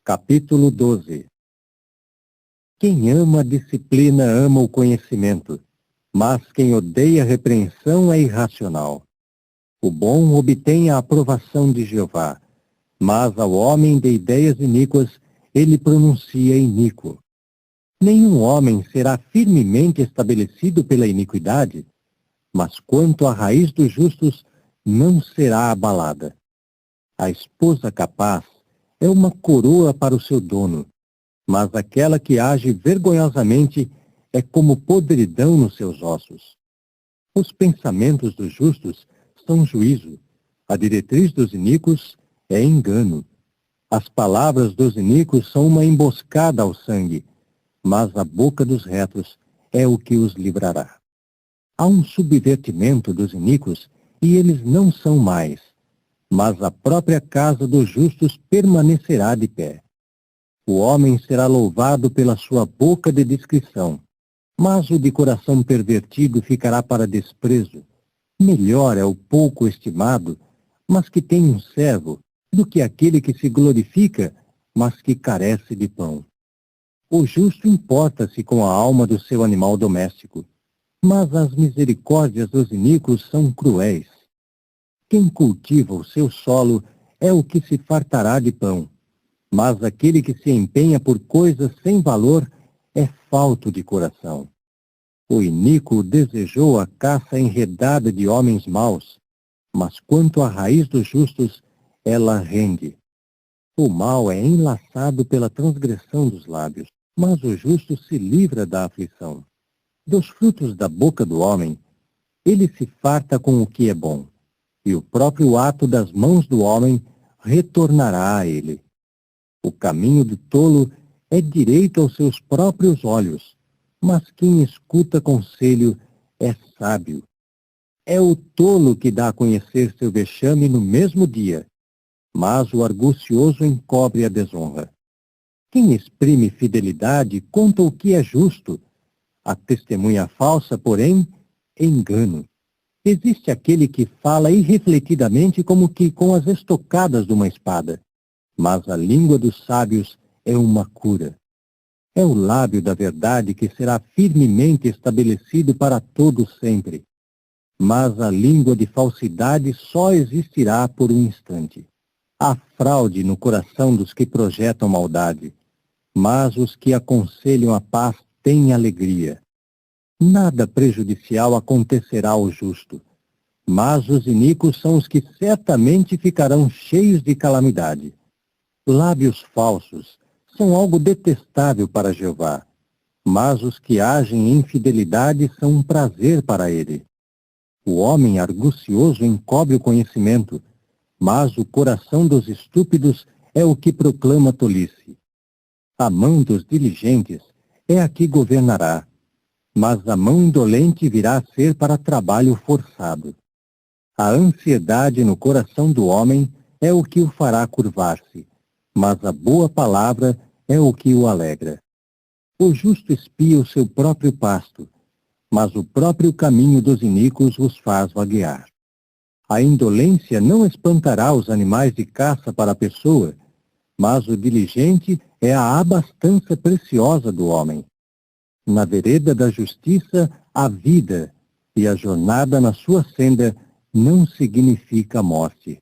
Capítulo 12. Quem ama a disciplina ama o conhecimento, mas quem odeia a repreensão é irracional. O bom obtém a aprovação de Jeová, mas ao homem de ideias iníquas ele pronuncia iníquo. Nenhum homem será firmemente estabelecido pela iniquidade, mas quanto à raiz dos justos, não será abalada. A esposa capaz é uma coroa para o seu dono, mas aquela que age vergonhosamente é como podridão nos seus ossos. Os pensamentos dos justos são juízo, a diretriz dos iníquos é engano. As palavras dos iníquos são uma emboscada ao sangue, mas a boca dos retos é o que os livrará. Há um subvertimento dos iníquos e eles não são mais, mas a própria casa dos justos permanecerá de pé. O homem será louvado pela sua boca de discrição, mas o de coração pervertido ficará para desprezo. Melhor é o pouco estimado, mas que tem um servo, do que aquele que se glorifica, mas que carece de pão. O justo importa-se com a alma do seu animal doméstico, mas as misericórdias dos iníquos são cruéis. Quem cultiva o seu solo é o que se fartará de pão, mas aquele que se empenha por coisas sem valor é falto de coração. O iníquo desejou a caça enredada de homens maus, mas quanto à raiz dos justos, ela rende. O mal é enlaçado pela transgressão dos lábios, mas o justo se livra da aflição. Dos frutos da boca do homem, ele se farta com o que é bom, e o próprio ato das mãos do homem retornará a ele. O caminho do tolo é direito aos seus próprios olhos, mas quem escuta conselho é sábio. É o tolo que dá a conhecer seu vexame no mesmo dia, mas o argucioso encobre a desonra. Quem exprime fidelidade conta o que é justo. A testemunha falsa, porém, é engano. Existe aquele que fala irrefletidamente como que com as estocadas de uma espada, mas a língua dos sábios é uma cura. É o lábio da verdade que será firmemente estabelecido para todo sempre, mas a língua de falsidade só existirá por um instante. Há fraude no coração dos que projetam maldade, mas os que aconselham a paz têm alegria. Nada prejudicial acontecerá ao justo, mas os iníquos são os que certamente ficarão cheios de calamidade. Lábios falsos são algo detestável para Jeová, mas os que agem em fidelidade são um prazer para ele. O homem argucioso encobre o conhecimento, mas o coração dos estúpidos é o que proclama tolice. A mão dos diligentes é a que governará, mas a mão indolente virá a ser para trabalho forçado. A ansiedade no coração do homem é o que o fará curvar-se, mas a boa palavra é o que o alegra. O justo espia o seu próprio pasto, mas o próprio caminho dos iníquos os faz vaguear. A indolência não espantará os animais de caça para a pessoa, mas o diligente é a abastança preciosa do homem. Na vereda da justiça há vida, e a jornada na sua senda não significa morte.